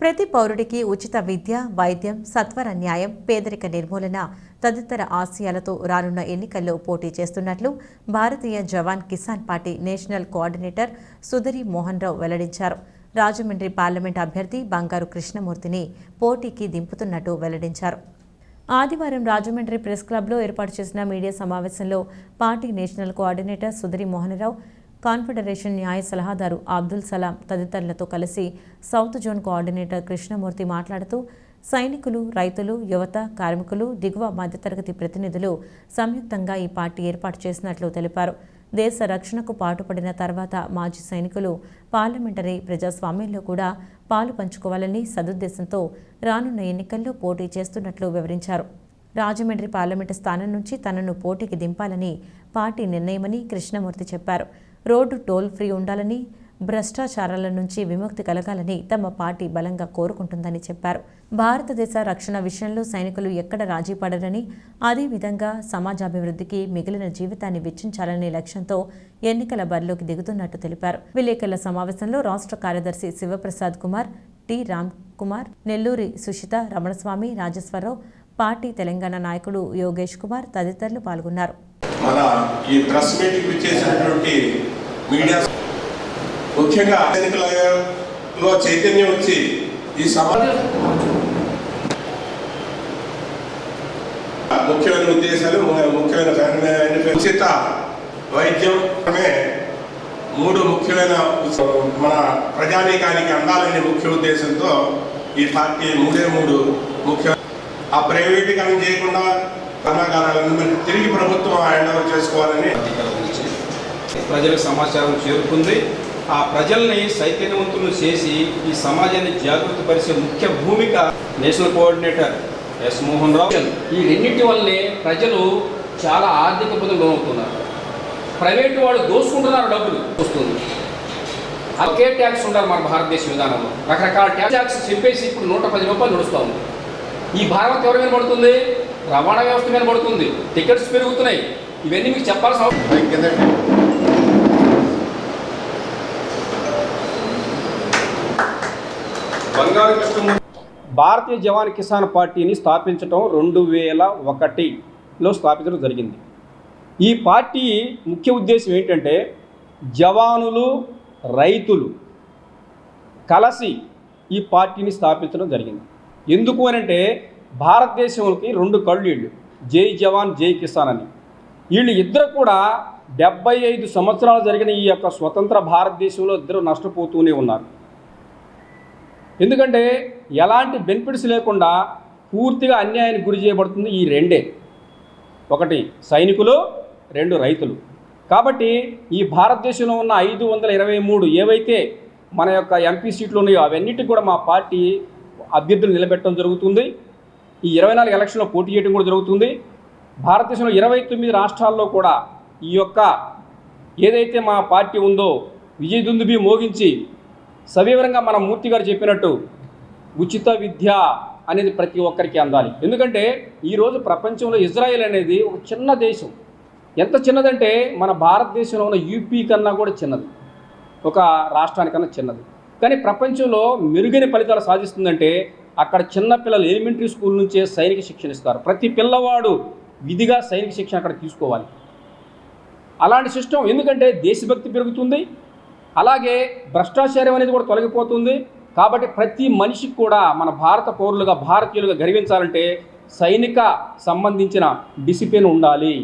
ప్రతి పౌరుడికి ఉచిత విద్య, వైద్యం, సత్వర న్యాయం, పేదరిక నిర్మూలన తదితర ఆశయాలతో రానున్న ఎన్నికల్లో పోటీ చేస్తున్నట్లు భారతీయ జవాన్ కిసాన్ పార్టీ నేషనల్ కోఆర్డినేటర్ సుధరి మోహన్ రావు వెల్లడించారు. రాజమండ్రి పార్లమెంట్ అభ్యర్థి బంగారు కృష్ణమూర్తిని పోటీకి దింపుతున్నట్టు వెల్లడించారు. ఆదివారం రాజమండ్రి ప్రెస్ క్లబ్లో ఏర్పాటు చేసిన మీడియా సమావేశంలో party national coordinator Sudhari Mohan రావు, కాన్ఫెడరేషన్ న్యాయ సలహాదారు అబ్దుల్ సలాం తదితరులతో కలిసి సౌత్ జోన్ కోఆర్డినేటర్ కృష్ణమూర్తి మాట్లాడుతూ సైనికులు, రైతులు, యువత, కార్మికులు, దిగువ మధ్యతరగతి ప్రతినిధులు సంయుక్తంగా ఈ పార్టీ ఏర్పాటు చేసినట్లు తెలిపారు. దేశ రక్షణకు పాటుపడిన తర్వాత మాజీ సైనికులు పార్లమెంటరీ ప్రజాస్వామ్యంలో కూడా పాలు పంచుకోవాలని సదుద్దేశంతో రానున్న ఎన్నికల్లో పోటీ చేస్తున్నట్లు వివరించారు. రాజమండ్రి పార్లమెంటు స్థానం నుంచి తనను పోటీకి దింపాలని పార్టీ నిర్ణయమని కృష్ణమూర్తి చెప్పారు. రోడ్డు టోల్ ఫ్రీ ఉండాలని, భ్రష్టాచారాల నుంచి విముక్తి కలగాలని తమ పార్టీ బలంగా కోరుకుంటుందని చెప్పారు. భారతదేశ రక్షణ విషయంలో సైనికులు ఎక్కడ రాజీ పడరని, అదేవిధంగా సమాజాభివృద్ధికి మిగిలిన జీవితాన్ని వెచ్చించాలనే లక్ష్యంతో ఎన్నికల బరిలోకి దిగుతున్నట్టు తెలిపారు. విలేకరుల సమావేశంలో రాష్ట్ర కార్యదర్శి శివప్రసాద్ కుమార్, టి రామ్ కుమార్, నెల్లూరి సుషిత, రమణస్వామి, రాజేశ్వరరావు, పార్టీ తెలంగాణ నాయకుడు యోగేష్ కుమార్ తదితరులు పాల్గొన్నారు. మన ఈ ప్రెస్ మీటింగ్ చేసినటువంటి మీడియా ముఖ్యంగా ఎన్నికలలో చైతన్యం వచ్చి ఈ ముఖ్యమైన ఉద్దేశాలు, ముఖ్యమైన ఉచిత వైద్యం, 3 ముఖ్యమైన మన ప్రజానీకానికి అందాలనే ముఖ్య ఉద్దేశంతో ఈ పార్టీ 3 ముఖ్య ఆ ప్రైవేటీకరణ చేయకుండా కర్మాగారాలను తిరిగి ప్రభుత్వం హ్యాండ్ ఓవర్ చేసుకోవాలని ప్రజలకు సమాచారం చేరుకుంది. ఆ ప్రజల్ని చైతన్యవంతులను చేసి ఈ సమాజాన్ని జాగృతి పరిచే ముఖ్య భూమిక national coordinator yes Mohan Rao. ఈ రెండింటి వల్లనే ప్రజలు చాలా ఆర్థిక ఇబ్బందులు లోనవుతున్నారు. ప్రైవేటు వాళ్ళు దోసుకుంటున్నారు, డబ్బులు వస్తుంది. ఒకే ట్యాక్స్ ఉండాలి మన భారతదేశ విధానంలో. రకరకాల ట్యాక్స్ చెప్పేసి ఇప్పుడు 110 రూపాయలు నడుస్తూ ఉంది. ఈ భారత ఎవరి మీద పడుతుంది? రవాణా వ్యవస్థ మీద పడుతుంది. టికెట్స్ పెరుగుతున్నాయి. ఇవన్నీ మీకు చెప్పాల్సిన అవసరం. బంగారు కృష్ణమూర్తి భారతీయ జవాన్ కిసాన్ పార్టీని స్థాపించడం 2001లో స్థాపించడం జరిగింది. ఈ పార్టీ ముఖ్య ఉద్దేశం ఏంటంటే జవానులు, రైతులు కలిసి ఈ పార్టీని స్థాపించడం జరిగింది. ఎందుకు అనంటే భారతదేశంలోకి 2 కళ్ళు వీళ్ళు, జై జవాన్ జై కిసాన్ అని. వీళ్ళు ఇద్దరు కూడా 75 సంవత్సరాలు జరిగిన ఈ యొక్క స్వతంత్ర భారతదేశంలో ఇద్దరు నష్టపోతూనే ఉన్నారు. ఎందుకంటే ఎలాంటి బెనిఫిట్స్ లేకుండా పూర్తిగా అన్యాయానికి గురి చేయబడుతుంది ఈ రెండే, ఒకటి సైనికులు, 2 రైతులు. కాబట్టి ఈ భారతదేశంలో ఉన్న 523 ఏవైతే మన యొక్క ఎంపీ సీట్లు ఉన్నాయో అవన్నిటికి కూడా మా పార్టీ అభ్యర్థులు నిలబెట్టడం జరుగుతుంది. ఈ 24 ఎలక్షన్లో పోటీ చేయడం కూడా జరుగుతుంది. భారతదేశంలో 29 రాష్ట్రాల్లో కూడా ఈ యొక్క ఏదైతే మా పార్టీ ఉందో విజయదుందుబి మోగించి సవివరంగా మన మూర్తి గారు చెప్పినట్టు ఉచిత విద్య అనేది ప్రతి ఒక్కరికి అందాలి. ఎందుకంటే ఈరోజు ప్రపంచంలో ఇజ్రాయెల్ అనేది ఒక చిన్న దేశం. ఎంత చిన్నదంటే మన భారతదేశంలో ఉన్న యూపీ కన్నా కూడా చిన్నది, ఒక రాష్ట్రానికన్నా చిన్నది. కానీ ప్రపంచంలో మెరుగైన ఫలితాలు సాధిస్తుందంటే అక్కడ చిన్నపిల్లలు ఎలిమెంటరీ స్కూల్ నుంచే సైనిక శిక్షణ ఇస్తారు. ప్రతి పిల్లవాడు విధిగా సైనిక శిక్షణ అక్కడ తీసుకోవాలి. అలాంటి సిస్టమ్ ఎందుకంటే దేశభక్తి పెరుగుతుంది, అలాగే భ్రష్టాచారం అనేది కూడా తొలగిపోతుంది. కాబట్టి ప్రతి మనిషికి కూడా మన భారత పౌరులుగా, భారతీయులుగా గర్వించాలంటే సైనిక సంబంధించిన డిసిప్లిన్ ఉండాలి.